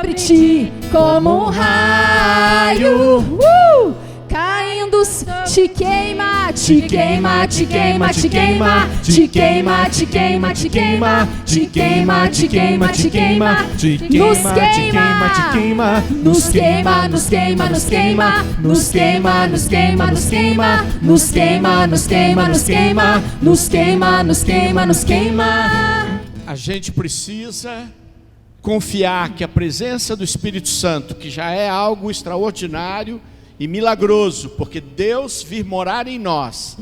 sobre ti como um raio, caindo, te queima, te queima, te queima, te queima, te queima, te queima, te queima, te queima, te queima, te queima, nos queima, nos queima, nos queima, nos queima, nos queima, nos queima, nos queima, nos queima, nos queima, nos queima, nos queima, nos queima, nos queima. A gente precisa confiar que a presença do Espírito Santo, que já é algo extraordinário e milagroso, porque Deus vir morar em nós,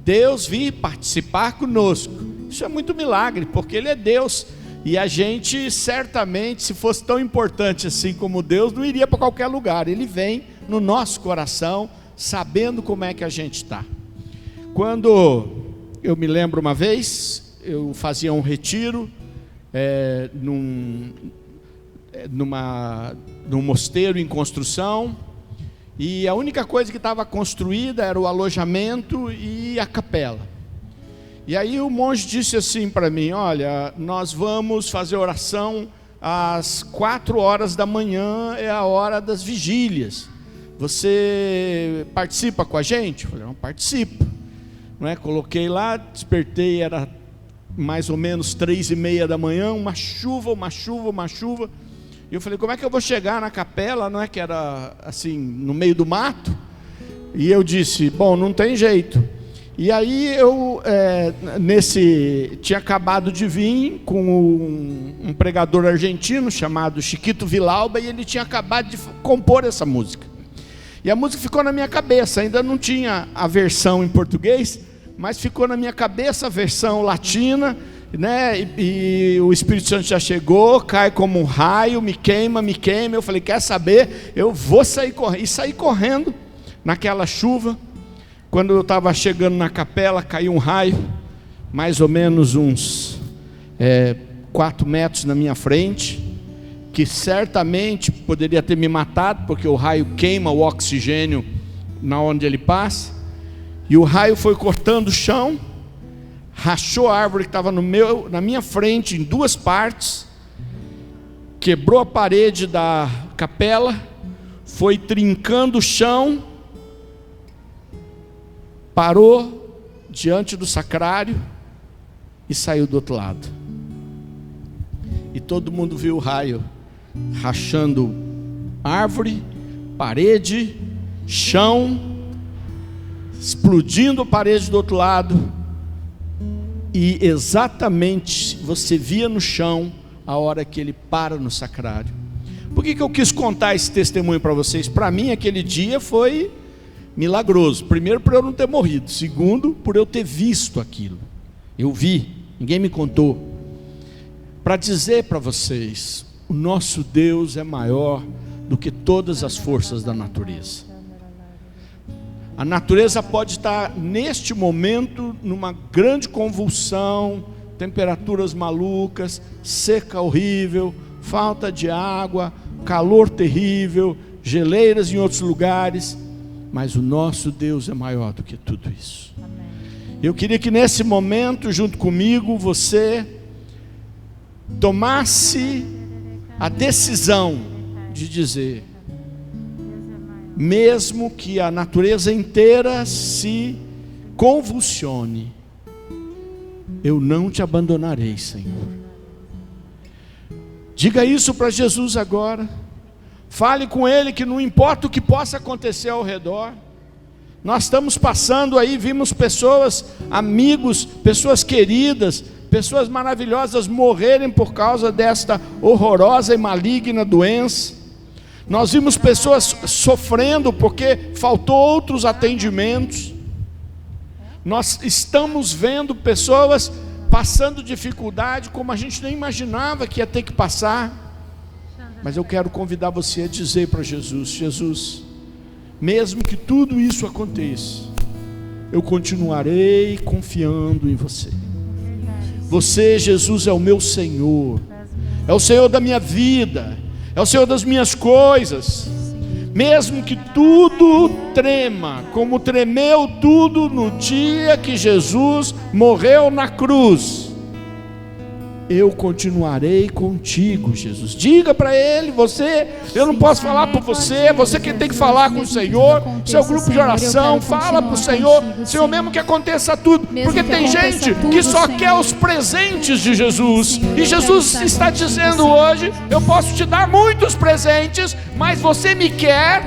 Deus vir participar conosco, isso é muito milagre, porque Ele é Deus, e a gente certamente, se fosse tão importante assim como Deus, não iria para qualquer lugar. Ele vem no nosso coração, sabendo como é que a gente está. Quando eu me lembro uma vez, eu fazia um retiro num mosteiro em construção, e a única coisa que estava construída era o alojamento e a capela. E aí o monge disse assim para mim: olha, nós vamos fazer oração às 4 horas da manhã, é a hora das vigílias. Você participa com a gente? Eu falei: não, participo. Não é? Coloquei lá, despertei, era mais ou menos 3:30 da manhã, uma chuva. E eu falei: como é que eu vou chegar na capela? Não é que era assim, no meio do mato? E eu disse: bom, não tem jeito. E aí eu tinha acabado de vir com um pregador argentino chamado Chiquito Villalba, e ele tinha acabado de compor essa música. E a música ficou na minha cabeça, ainda não tinha a versão em português, mas ficou na minha cabeça a versão latina, né? E o Espírito Santo já chegou, cai como um raio, me queima. Eu falei: quer saber? Eu vou sair correndo. E saí correndo naquela chuva. Quando eu estava chegando na capela, caiu um raio, mais ou menos uns 4 metros na minha frente, que certamente poderia ter me matado, porque o raio queima o oxigênio na onde ele passa. E o raio foi cortando o chão, rachou a árvore que estava na minha frente em 2 partes, quebrou a parede da capela, foi trincando o chão, parou diante do sacrário e saiu do outro lado. E todo mundo viu o raio rachando árvore, parede, chão, explodindo a parede do outro lado. E exatamente você via no chão a hora que ele para no sacrário. Por que eu quis contar esse testemunho para vocês? Para mim aquele dia foi milagroso. Primeiro, por eu não ter morrido. Segundo, por eu ter visto aquilo. Eu vi, ninguém me contou. Para dizer para vocês, o nosso Deus é maior do que todas as forças da natureza. A natureza pode estar neste momento numa grande convulsão, temperaturas malucas, seca horrível, falta de água, calor terrível, geleiras em outros lugares, mas o nosso Deus é maior do que tudo isso. Eu queria que nesse momento, junto comigo, você tomasse a decisão de dizer: mesmo que a natureza inteira se convulsione, eu não te abandonarei, Senhor. Diga isso para Jesus agora. Fale com Ele que não importa o que possa acontecer ao redor. Nós estamos passando aí, vimos pessoas, amigos, pessoas queridas, pessoas maravilhosas morrerem por causa desta horrorosa e maligna doença. Nós vimos pessoas sofrendo porque faltou outros atendimentos. Nós estamos vendo pessoas passando dificuldade como a gente nem imaginava que ia ter que passar. Mas eu quero convidar você a dizer para Jesus: Jesus, mesmo que tudo isso aconteça, eu continuarei confiando em você. Você, Jesus, é o meu Senhor, é o Senhor da minha vida, é o Senhor das minhas coisas. Mesmo que tudo trema, como tremeu tudo no dia que Jesus morreu na cruz, eu continuarei contigo, Jesus. Diga para ele, eu não posso falar por você, você que tem que falar com o Senhor, seu grupo de oração, fala para o Senhor, Senhor, mesmo que aconteça tudo, porque tem gente que só quer os presentes de Jesus, e Jesus está dizendo hoje, eu posso te dar muitos presentes, mas você me quer?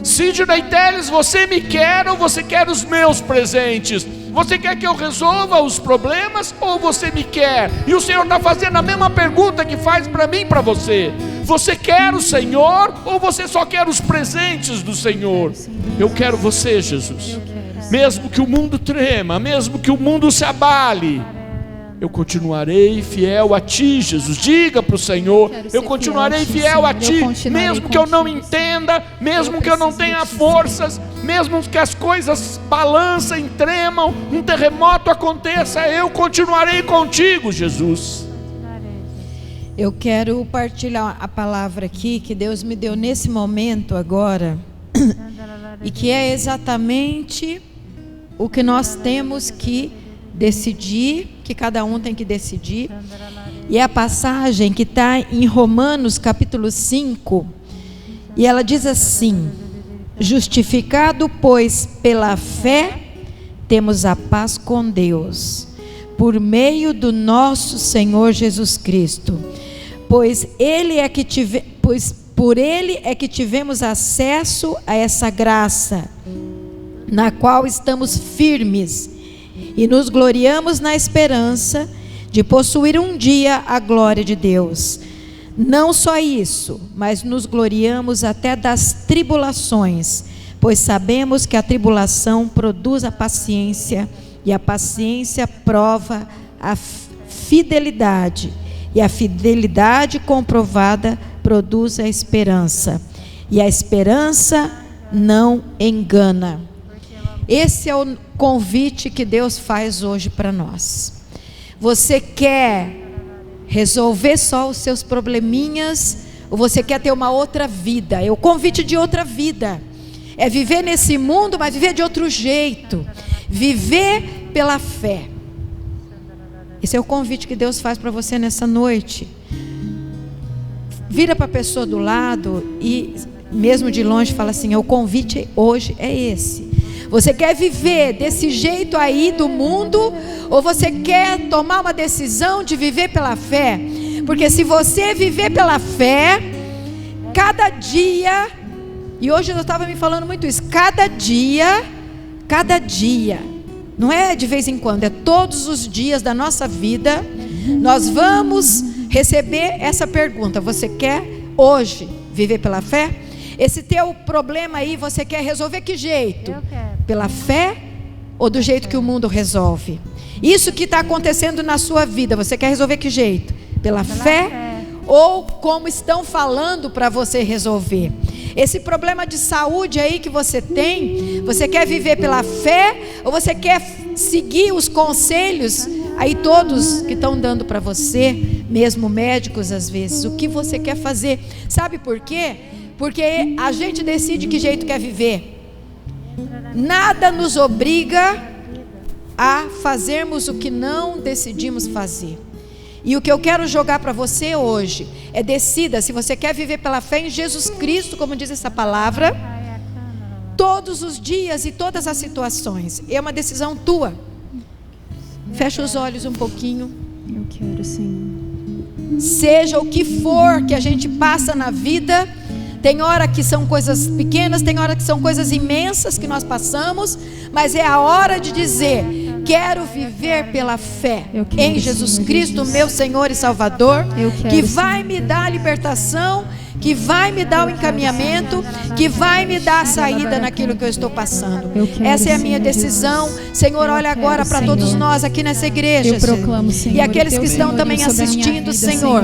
Sidney Teles, você me quer ou você quer os meus presentes? Você quer que eu resolva os problemas ou você me quer? E o Senhor está fazendo a mesma pergunta que faz para mim e para você. Você quer o Senhor ou você só quer os presentes do Senhor? Eu quero você, Jesus. Mesmo que o mundo trema, mesmo que o mundo se abale, eu continuarei fiel a Ti, Jesus. Diga para o Senhor, eu continuarei fiel a Ti, mesmo que eu não entenda, mesmo que eu não tenha forças, mesmo que as coisas balancem, tremam, um terremoto aconteça, eu continuarei contigo, Jesus. Eu quero partilhar a palavra aqui que Deus me deu nesse momento agora, e que é exatamente o que nós temos que decidir, que cada um tem que decidir. E é a passagem que está em Romanos capítulo 5, e ela diz assim: justificado, pois, pela fé, temos a paz com Deus, por meio do nosso Senhor Jesus Cristo, pois por Ele é que tivemos acesso a essa graça, na qual estamos firmes, e nos gloriamos na esperança de possuir um dia a glória de Deus. Não só isso, mas nos gloriamos até das tribulações, pois sabemos que a tribulação produz a paciência, e a paciência prova a fidelidade, e a fidelidade comprovada produz a esperança, e a esperança não engana. Esse é o convite que Deus faz hoje para nós. Você quer resolver só os seus probleminhas, ou você quer ter uma outra vida? É o convite de outra vida. É viver nesse mundo, mas viver de outro jeito. Viver pela fé. Esse é o convite que Deus faz para você nessa noite. Vira para a pessoa do lado e, mesmo de longe, fala assim: o convite hoje é esse. Você quer viver desse jeito aí do mundo, ou você quer tomar uma decisão de viver pela fé? Porque se você viver pela fé, cada dia, e hoje eu estava me falando muito isso, cada dia, não é de vez em quando, é todos os dias da nossa vida, nós vamos receber essa pergunta: você quer hoje viver pela fé? Esse teu problema aí, você quer resolver que jeito? Eu quero. Pela fé ou do jeito que o mundo resolve? Isso que está acontecendo na sua vida, você quer resolver que jeito? Pela fé ou como estão falando para você resolver? Esse problema de saúde aí que você tem, você quer viver pela fé ou você quer seguir os conselhos aí todos que estão dando para você, mesmo médicos às vezes? O que você quer fazer? Sabe por quê? Porque a gente decide que jeito quer viver. Nada nos obriga a fazermos o que não decidimos fazer. E o que eu quero jogar para você hoje é: decida se você quer viver pela fé em Jesus Cristo, como diz essa palavra, todos os dias e todas as situações. É uma decisão tua. Fecha os olhos um pouquinho. Eu quero, Senhor. Seja o que for que a gente passa na vida, tem hora que são coisas pequenas, tem hora que são coisas imensas que nós passamos, mas é a hora de dizer: quero viver pela fé em Jesus Cristo, meu Senhor e Salvador, que vai me dar a libertação, que vai me dar o encaminhamento, que vai me dar a saída naquilo que eu estou passando. Essa é a minha decisão. Senhor, olha agora para todos nós aqui nessa igreja, e aqueles que estão também assistindo, Senhor,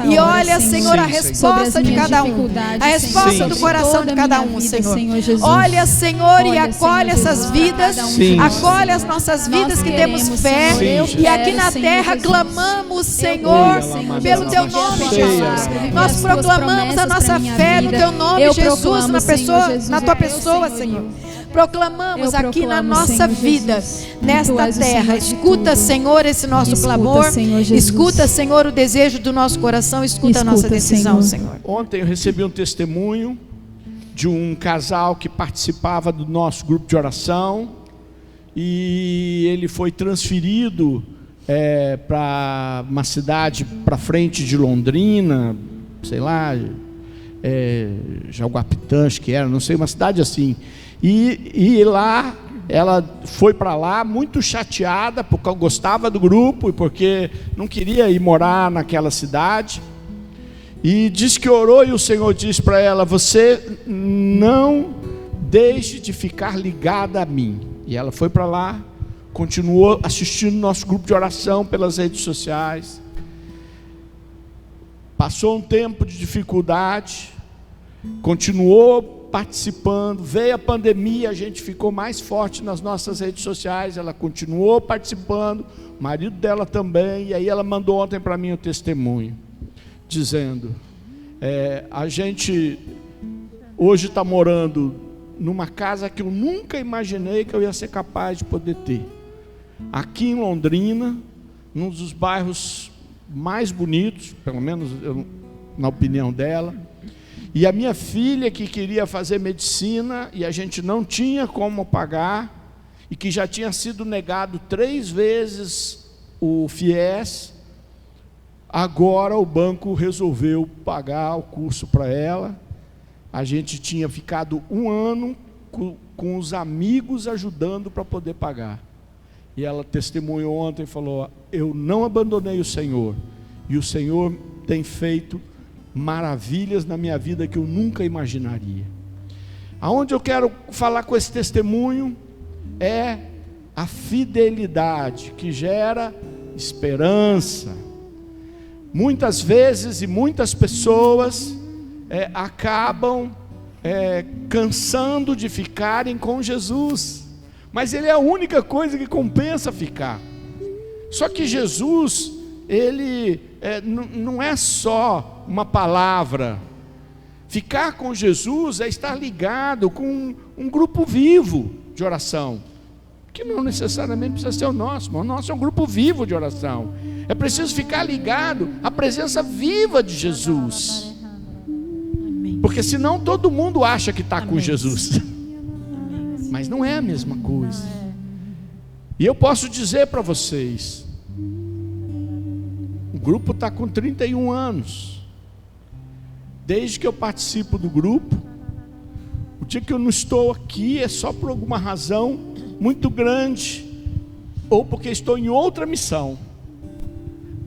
e olha, Senhor, a resposta de cada um, a resposta do coração de cada um, Senhor. Olha, Senhor, e acolhe essas vidas, acolhe as nossas vidas que temos fé, e aqui na terra clamamos, Senhor, pelo Teu nome, Jesus. Nós proclamamos a nossa fé no Teu nome, Jesus, na Tua pessoa, Senhor. proclamamos Eu aqui na proclamo, nossa Senhor vida, Jesus, nesta Tu és o terra. Senhor de Escuta, tudo. Senhor, esse nosso Escuta, clamor. Senhor Jesus. Escuta, Senhor, o desejo do nosso coração. Escuta a nossa Escuta, decisão, Senhor. Senhor. Ontem eu recebi um testemunho de um casal que participava do nosso grupo de oração e ele foi transferido para uma cidade para frente de Londrina, sei lá, Jaguapitã, acho que era, não sei, uma cidade assim. E lá, ela foi para lá muito chateada, porque gostava do grupo e porque não queria ir morar naquela cidade. E diz que orou e o Senhor disse para ela: você não deixe de ficar ligada a mim. E ela foi para lá, continuou assistindo nosso grupo de oração pelas redes sociais. Passou um tempo de dificuldade, continuou participando. Veio a pandemia, a gente ficou mais forte nas nossas redes sociais. Ela continuou participando, o marido dela também. E aí ela mandou ontem para mim o testemunho, dizendo: a gente hoje está morando numa casa que eu nunca imaginei que eu ia ser capaz de poder ter, aqui em Londrina, num dos bairros mais bonitos, pelo menos na opinião dela. E a minha filha, que queria fazer medicina e a gente não tinha como pagar, e que já tinha sido negado 3 vezes o FIES, agora o banco resolveu pagar o curso para ela. A gente tinha ficado 1 ano com os amigos ajudando para poder pagar. E ela testemunhou ontem e falou: eu não abandonei o Senhor, e o Senhor tem feito maravilhas na minha vida que eu nunca imaginaria. Aonde eu quero falar com esse testemunho é a fidelidade que gera esperança. Muitas vezes e muitas pessoas acabam cansando de ficarem com Jesus, mas Ele é a única coisa que compensa ficar. Só que Jesus, Ele não é só uma palavra. Ficar com Jesus é estar ligado com um grupo vivo de oração, que não necessariamente precisa ser o nosso, mas o nosso é um grupo vivo de oração. É preciso ficar ligado à presença viva de Jesus, porque senão todo mundo acha que está com Jesus, mas não é a mesma coisa. E eu posso dizer para vocês, o grupo está com 31 anos, desde que eu participo do grupo. O dia que eu não estou aqui é só por alguma razão muito grande, ou porque estou em outra missão,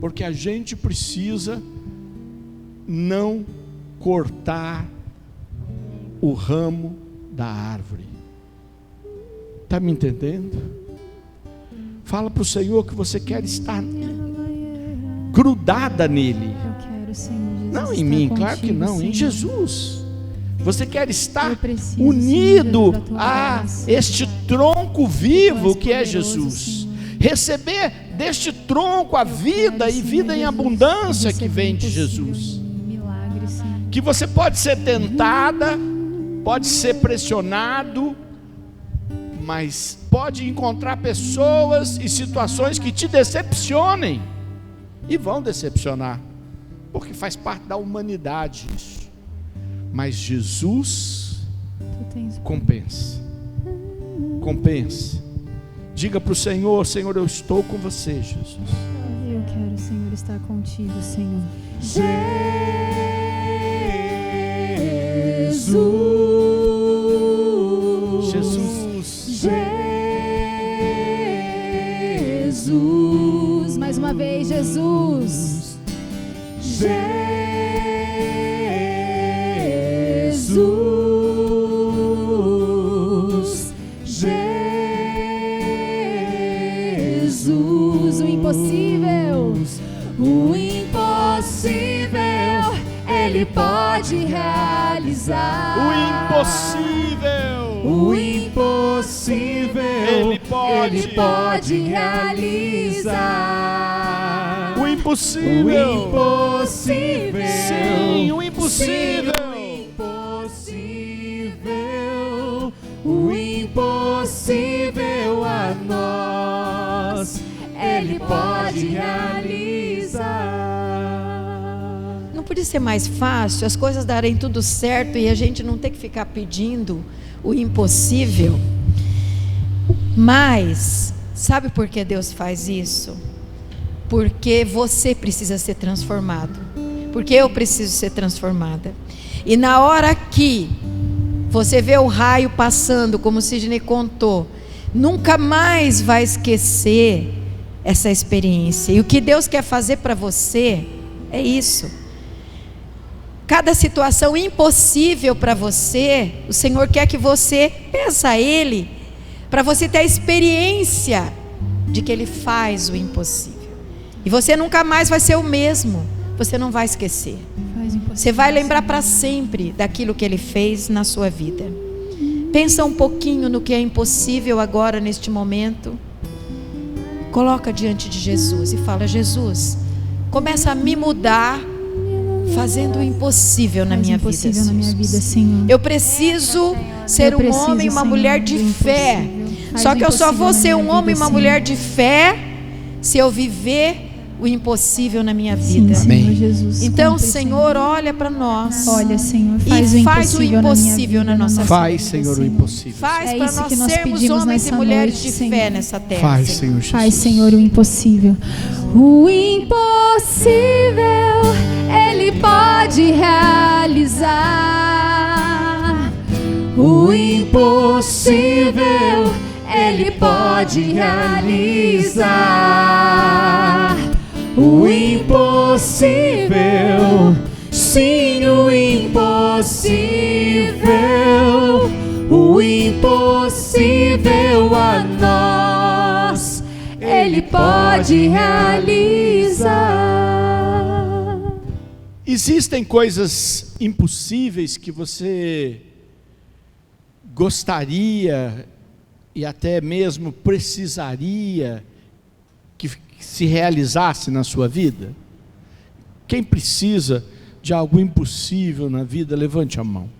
porque a gente precisa não cortar o ramo da árvore. Está me entendendo? Fala para o Senhor que você quer estar grudada nele. Eu quero, Senhor Jesus, Não em estar mim, contigo, claro que não, Senhor. em Jesus. Você quer estar Eu preciso, unido Senhor Deus, da tua a graça. este tronco vivo és que é poderoso, Jesus. Senhor. Receber deste tronco a vida e vida em abundância que vem de Jesus. Milagre, Senhor. Que você pode ser tentada, pode ser pressionado, mas pode encontrar pessoas e situações que te decepcionem, e vão decepcionar, porque faz parte da humanidade isso. Mas Jesus Tu tens compensa. Compensa. Diga para o Senhor: Senhor, eu estou com você, Jesus. Eu quero, Senhor, estar contigo, Senhor. Jesus. Jesus. Mais uma vez, Jesus. Jesus. O impossível. O impossível Ele pode realizar. O impossível. O impossível Ele pode realizar. O impossível. O impossível. Sim, o impossível. O impossível. impossível a nós, Ele pode realizar. Não podia ser mais fácil as coisas darem tudo certo e a gente não ter que ficar pedindo o impossível? Mas, sabe por que Deus faz isso? Porque você precisa ser transformado. Porque eu preciso ser transformada. E na hora que você vê o raio passando, como o Sidney contou, nunca mais vai esquecer essa experiência. E o que Deus quer fazer para você é isso. Cada situação impossível para você, o Senhor quer que você peça a Ele, para você ter a experiência de que Ele faz o impossível. E você nunca mais vai ser o mesmo. Você não vai esquecer. Você vai lembrar para sempre daquilo que Ele fez na sua vida. Pensa um pouquinho no que é impossível agora, neste momento. Coloca diante de Jesus e fala: Jesus, começa a me mudar, fazendo o impossível na minha vida, Senhor. Eu preciso ser um homem e uma mulher de fé. Só que eu só vou ser um homem e uma mulher de fé se eu viver o impossível na minha vida. Amém. Jesus, então, Senhor, olha para nós. Olha, Senhor, faz o impossível na nossa vida. Faz, Senhor, o impossível. Faz para nós sermos homens e mulheres de fé nessa terra. Faz, Senhor Jesus. Faz, Senhor, o impossível. O impossível Ele pode realizar. O impossível Ele pode realizar. O impossível, sim, o impossível, o impossível a nós, Ele pode realizar. Existem coisas impossíveis que você gostaria e até mesmo precisaria que se realizasse na sua vida? Quem precisa de algo impossível na vida, levante a mão.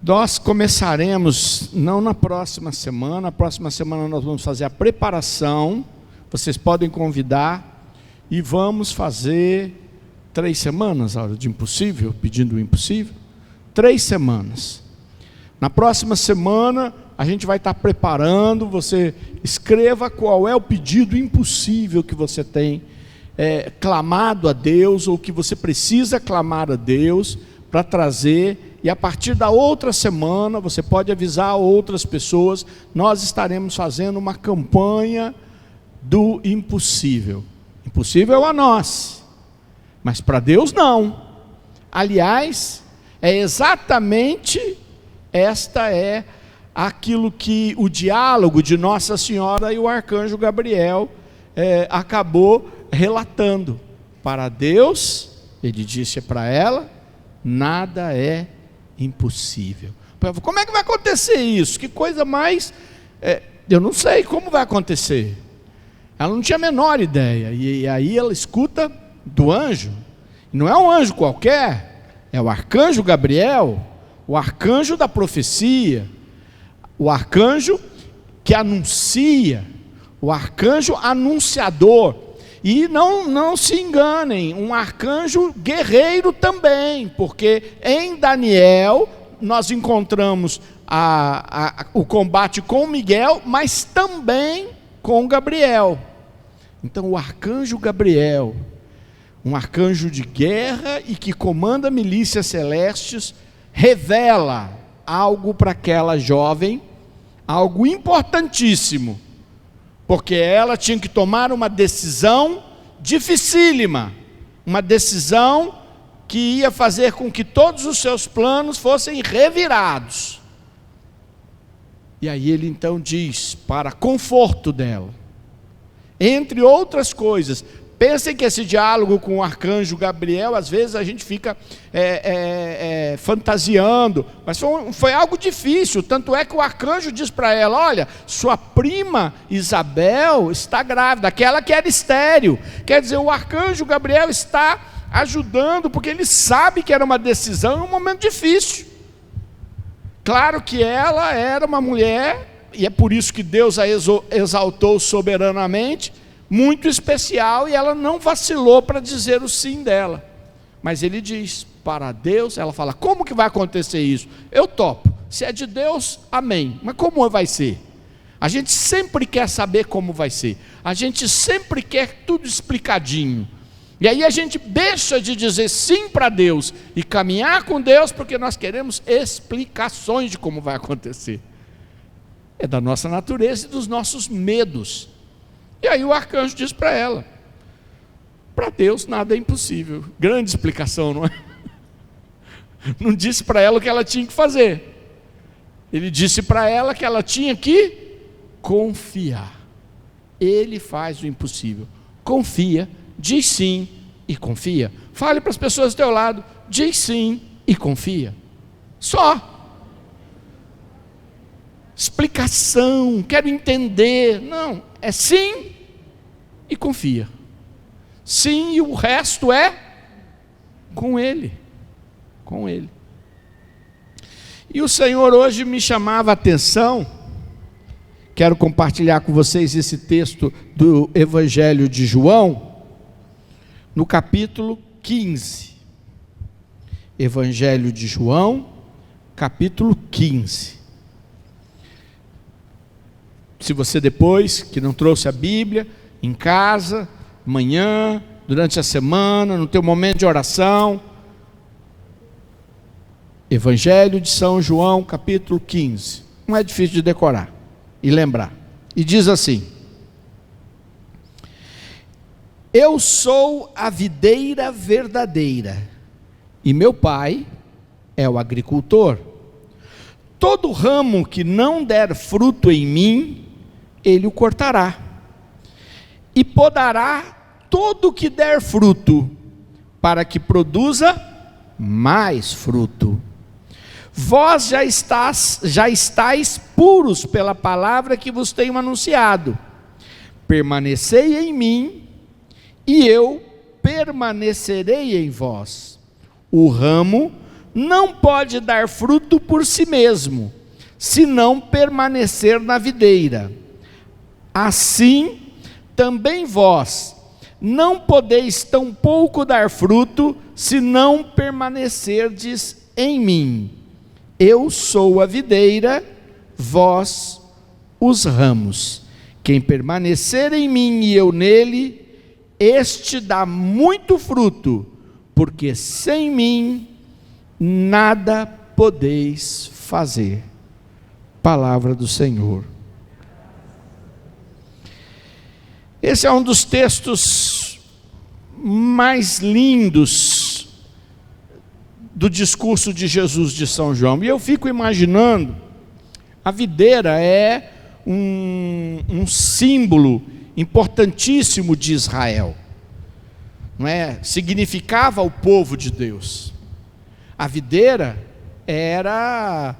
Nós começaremos, não na próxima semana nós vamos fazer a preparação, vocês podem convidar, e vamos fazer 3 semanas, a hora de impossível, pedindo o impossível, 3 semanas. Na próxima semana, a gente vai estar preparando, você escreva qual é o pedido impossível que você tem clamado a Deus, ou que você precisa clamar a Deus para trazer, e a partir da outra semana, você pode avisar outras pessoas, nós estaremos fazendo uma campanha do impossível. Impossível a nós, mas para Deus não. Aliás, é exatamente esta é aquilo que o diálogo de Nossa Senhora e o arcanjo Gabriel acabou relatando. Para Deus, ele disse para ela, nada é impossível. Como é que vai acontecer isso? Que coisa mais... eu não sei como vai acontecer. Ela não tinha a menor ideia. E aí ela escuta do anjo. Não é um anjo qualquer, é o arcanjo Gabriel, o arcanjo da profecia, o arcanjo que anuncia, o arcanjo anunciador. E não se enganem, um arcanjo guerreiro também, porque em Daniel nós encontramos o combate com Miguel, mas também com Gabriel. Então o arcanjo Gabriel, um arcanjo de guerra e que comanda milícias celestes, revela algo para aquela jovem, algo importantíssimo, porque ela tinha que tomar uma decisão dificílima, uma decisão que ia fazer com que todos os seus planos fossem revirados. E aí ele então diz, para conforto dela, entre outras coisas, pensem que esse diálogo com o arcanjo Gabriel, às vezes a gente fica fantasiando, mas foi algo difícil, tanto é que o arcanjo diz para ela, olha, sua prima Isabel está grávida, aquela que era estéril, quer dizer, o arcanjo Gabriel está ajudando, porque ele sabe que era uma decisão em um momento difícil. Claro que ela era uma mulher, e é por isso que Deus a exaltou soberanamente, muito especial, e ela não vacilou para dizer o sim dela. Mas ele diz, para Deus, ela fala, como que vai acontecer isso? Eu topo, se é de Deus, amém, mas como vai ser? A gente sempre quer saber como vai ser, a gente sempre quer tudo explicadinho, e aí a gente deixa de dizer sim para Deus, e caminhar com Deus, porque nós queremos explicações de como vai acontecer. É da nossa natureza e dos nossos medos. E aí o arcanjo diz para ela, para Deus nada é impossível. Grande explicação, não é? Não disse para ela o que ela tinha que fazer. Ele disse para ela que ela tinha que confiar. Ele faz o impossível. Confia, diz sim e confia. Fale para as pessoas do teu lado, diz sim e confia. Só. Explicação, quero entender. Não, é sim e confia. Sim, e o resto é com Ele. Com Ele. E o Senhor hoje me chamava a atenção. Quero compartilhar com vocês esse texto do Evangelho de João, no capítulo 15. Evangelho de João, capítulo 15. Se você depois, que não trouxe a Bíblia, em casa, amanhã, durante a semana, no teu momento de oração, Evangelho de São João, capítulo 15. Não é difícil de decorar e lembrar. E diz assim: eu sou a videira verdadeira, e meu pai é o agricultor. Todo ramo que não der fruto em mim, ele o cortará, e podará todo que der fruto, para que produza mais fruto. Vós já estáis puros pela palavra que vos tenho anunciado. Permanecei em mim, e eu permanecerei em vós. O ramo não pode dar fruto por si mesmo, se não permanecer na videira. Assim, também vós não podeis tampouco dar fruto, se não permanecerdes em mim. Eu sou a videira, vós os ramos. Quem permanecer em mim e eu nele, este dá muito fruto, porque sem mim nada podeis fazer. Palavra do Senhor. Esse é um dos textos mais lindos do discurso de Jesus de São João. E eu fico imaginando, a videira é um símbolo importantíssimo de Israel, não é? Significava o povo de Deus. A videira era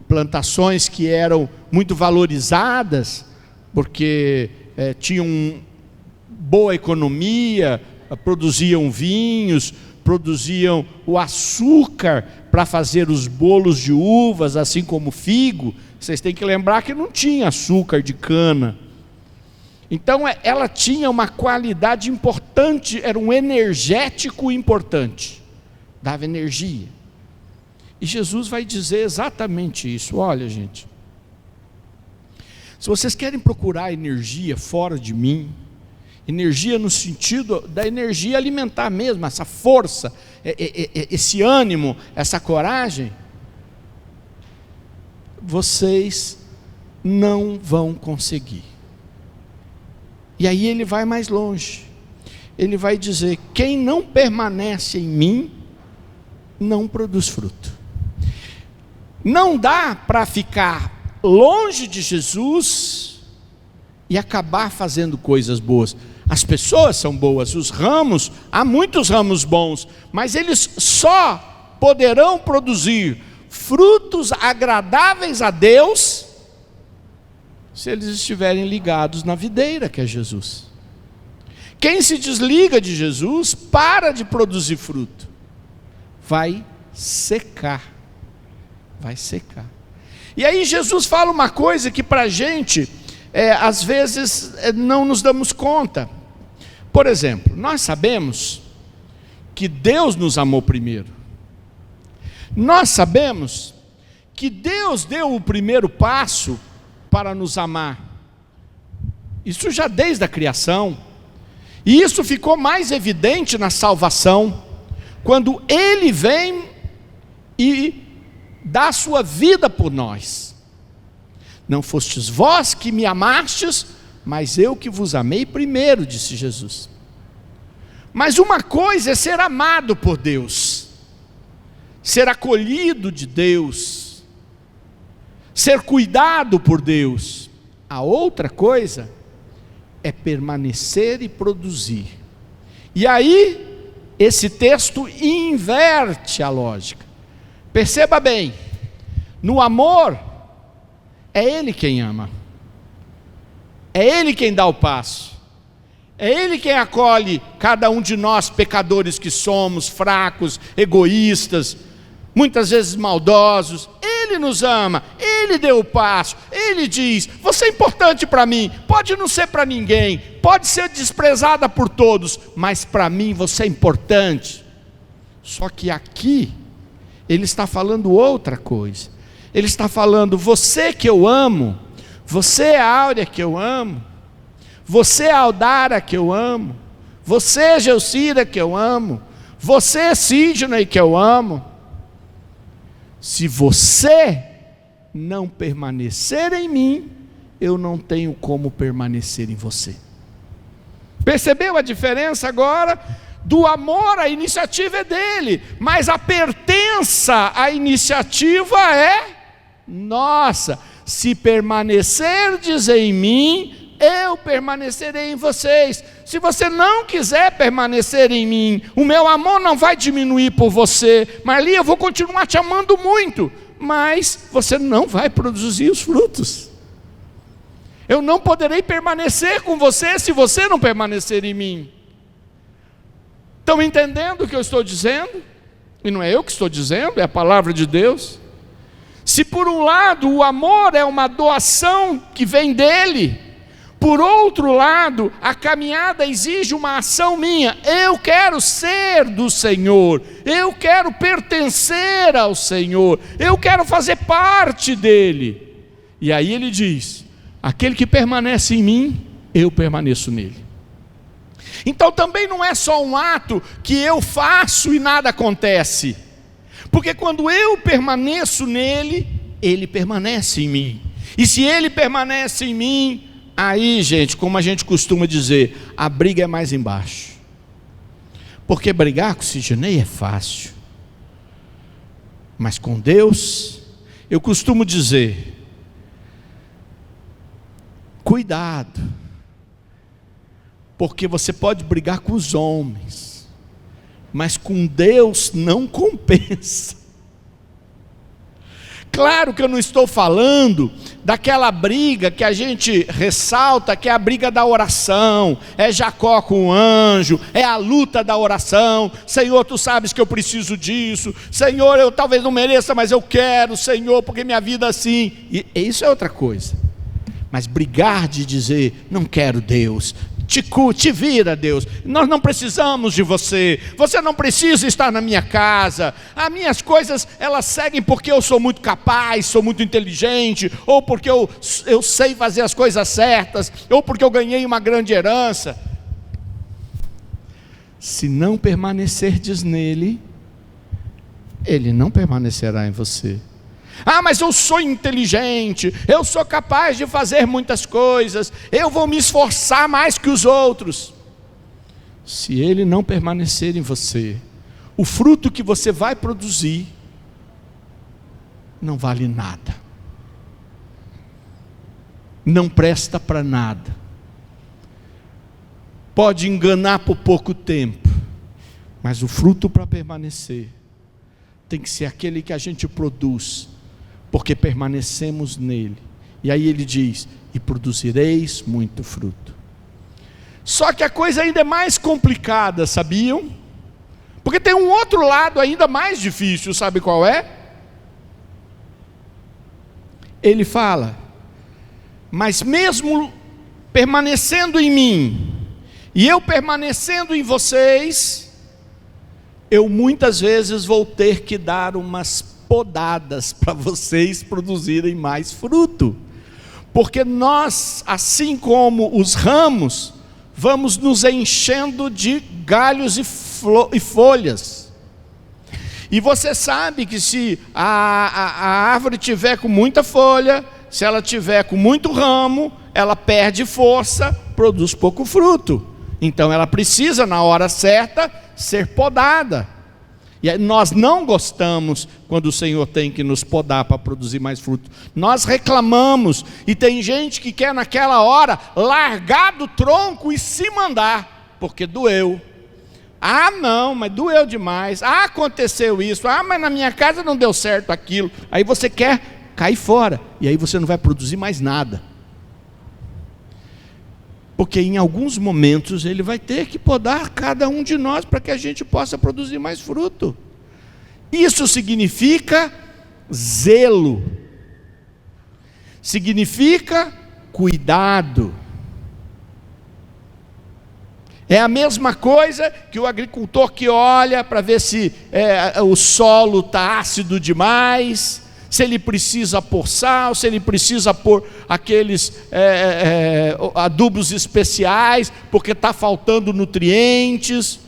plantações que eram muito valorizadas, porque tinham boa economia, produziam vinhos, produziam o açúcar para fazer os bolos de uvas, assim como figo. Vocês têm que lembrar que não tinha açúcar de cana. Então ela tinha uma qualidade importante, era um energético importante, dava energia. E Jesus vai dizer exatamente isso. Olha, gente, se vocês querem procurar energia fora de mim, energia no sentido da energia alimentar mesmo, essa força, esse ânimo, essa coragem, vocês não vão conseguir. E aí ele vai mais longe. Ele vai dizer: quem não permanece em mim, não produz fruto. Não dá para ficar longe de Jesus e acabar fazendo coisas boas. As pessoas são boas, os ramos, há muitos ramos bons, mas eles só poderão produzir frutos agradáveis a Deus se eles estiverem ligados na videira, que é Jesus. Quem se desliga de Jesus para de produzir fruto. Vai secar. Vai secar. E aí Jesus fala uma coisa que para a gente, às vezes, não nos damos conta. Por exemplo, nós sabemos que Deus nos amou primeiro. Nós sabemos que Deus deu o primeiro passo para nos amar. Isso já desde a criação. E isso ficou mais evidente na salvação, quando Ele vem e dá a sua vida por nós. Não fostes vós que me amastes, mas eu que vos amei primeiro, disse Jesus. Mas uma coisa é ser amado por Deus, ser acolhido de Deus, ser cuidado por Deus. A outra coisa é permanecer e produzir. E aí, esse texto inverte a lógica. Perceba bem, no amor, é Ele quem ama, é Ele quem dá o passo, é Ele quem acolhe cada um de nós, pecadores que somos, fracos, egoístas, muitas vezes maldosos. Ele nos ama, Ele deu o passo, Ele diz: você é importante para mim, pode não ser para ninguém, pode ser desprezada por todos, mas para mim você é importante. Só que aqui, Ele está falando outra coisa. Ele está falando: você que eu amo, você é a Áurea que eu amo, você é a Aldara que eu amo, você é Geucira que eu amo, você é Sidney que eu amo. Se você não permanecer em mim, eu não tenho como permanecer em você. Percebeu a diferença agora? Do amor, a iniciativa é dele, mas a pertença à iniciativa é nossa. Se permanecerdes em mim, eu permanecerei em vocês. Se você não quiser permanecer em mim, o meu amor não vai diminuir por você. Marli, eu vou continuar te amando muito, mas você não vai produzir os frutos. Eu não poderei permanecer com você se você não permanecer em mim. Estão entendendo o que eu estou dizendo? E não é eu que estou dizendo, é a palavra de Deus. Se por um lado o amor é uma doação que vem dele, por outro lado a caminhada exige uma ação minha. Eu quero ser do Senhor, eu quero pertencer ao Senhor, eu quero fazer parte dele. E aí ele diz: aquele que permanece em mim, eu permaneço nele. Então também não é só um ato que eu faço e nada acontece, porque quando eu permaneço nele, ele permanece em mim. E se ele permanece em mim, aí, gente, como a gente costuma dizer, a briga é mais embaixo. Porque brigar com o Sidney é fácil, mas com Deus, eu costumo dizer: cuidado, porque você pode brigar com os homens, mas com Deus não compensa. Claro que eu não estou falando daquela briga que a gente ressalta, que é a briga da oração, é Jacó com o anjo, é a luta da oração. Senhor, tu sabes que eu preciso disso. Senhor, eu talvez não mereça, mas eu quero, Senhor, porque minha vida é assim. E isso é outra coisa. Mas brigar de dizer: não quero Deus, te vira, Deus, nós não precisamos de você, você não precisa estar na minha casa, as minhas coisas elas seguem porque eu sou muito capaz, sou muito inteligente, ou porque eu sei fazer as coisas certas, ou porque eu ganhei uma grande herança. Se não permanecerdes nele, ele não permanecerá em você. Ah, mas eu sou inteligente, eu sou capaz de fazer muitas coisas, eu vou me esforçar mais que os outros. Se ele não permanecer em você, o fruto que você vai produzir não vale nada, não presta para nada, pode enganar por pouco tempo, mas o fruto para permanecer tem que ser aquele que a gente produz, porque permanecemos nele. E aí ele diz: e produzireis muito fruto. Só que a coisa ainda é mais complicada, sabiam? Porque tem um outro lado ainda mais difícil, sabe qual é? Ele fala: mas mesmo permanecendo em mim, e eu permanecendo em vocês, eu muitas vezes vou ter que dar umas podadas para vocês produzirem mais fruto. Porque nós, assim como os ramos, vamos nos enchendo de galhos e folhas. E você sabe que se a árvore tiver com muita folha, se ela tiver com muito ramo, ela perde força, produz pouco fruto. Então ela precisa, na hora certa, ser podada. E nós não gostamos quando o Senhor tem que nos podar para produzir mais fruto. Nós reclamamos, e tem gente que quer naquela hora largar do tronco e se mandar, porque doeu. Ah, não, mas doeu demais. Ah, aconteceu isso. Ah, mas na minha casa não deu certo aquilo. Aí você quer cair fora, e aí você não vai produzir mais nada. Porque em alguns momentos ele vai ter que podar cada um de nós para que a gente possa produzir mais fruto. Isso significa zelo, significa cuidado. É a mesma coisa que o agricultor que olha para ver se o solo está ácido demais, se ele precisa pôr sal, se ele precisa pôr aqueles adubos especiais, porque está faltando nutrientes.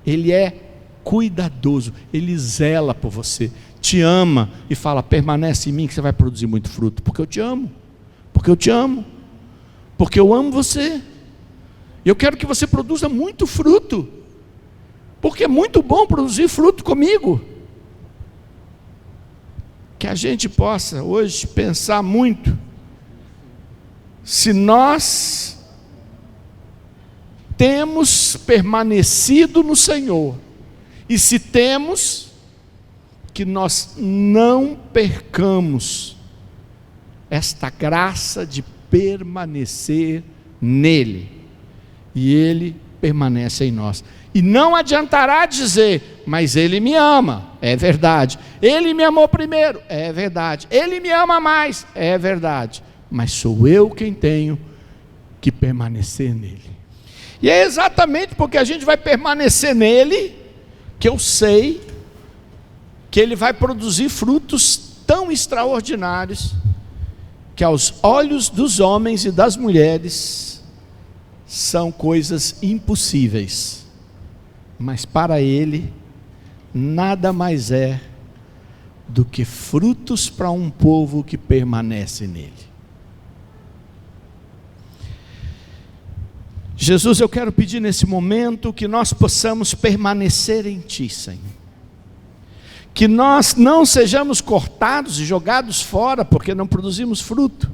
Ele é cuidadoso, ele zela por você, te ama e fala: permanece em mim que você vai produzir muito fruto, porque eu te amo, porque eu te amo, porque eu amo você. Eu quero que você produza muito fruto, porque é muito bom produzir fruto comigo. Que a gente possa hoje pensar muito, se nós temos permanecido no Senhor, e se temos, que nós não percamos esta graça de permanecer nele, e ele permanece em nós. E não adiantará dizer: mas ele me ama. É verdade. Ele me amou primeiro. É verdade. Ele me ama mais. É verdade. Mas sou eu quem tenho que permanecer nele. E é exatamente porque a gente vai permanecer nele que eu sei que ele vai produzir frutos tão extraordinários que aos olhos dos homens e das mulheres são coisas impossíveis, mas para ele nada mais é do que frutos para um povo que permanece nele. Jesus, eu quero pedir nesse momento que nós possamos permanecer em Ti, Senhor. Que nós não sejamos cortados e jogados fora porque não produzimos fruto,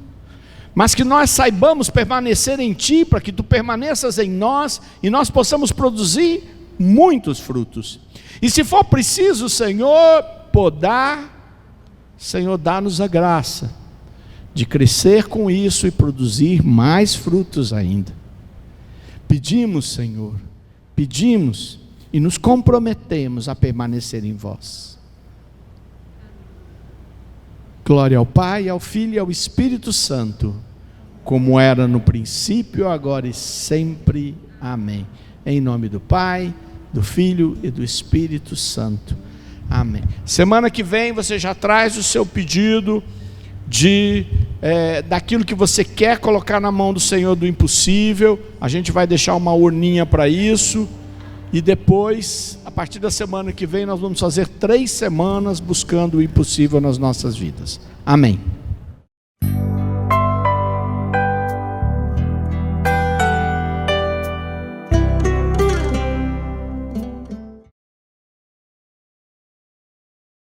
mas que nós saibamos permanecer em Ti, para que Tu permaneças em nós e nós possamos produzir muitos frutos. E se for preciso, Senhor, podar, Senhor, dá-nos a graça de crescer com isso e produzir mais frutos ainda. Pedimos, Senhor, pedimos e nos comprometemos a permanecer em Vós. Glória ao Pai, ao Filho e ao Espírito Santo, como era no princípio, agora e sempre. Amém. Em nome do Pai, do Filho e do Espírito Santo. Amém. Semana que vem você já traz o seu pedido daquilo que você quer colocar na mão do Senhor do impossível. A gente vai deixar uma urninha para isso. E depois, a partir da semana que vem, nós vamos fazer 3 semanas buscando o impossível nas nossas vidas. Amém.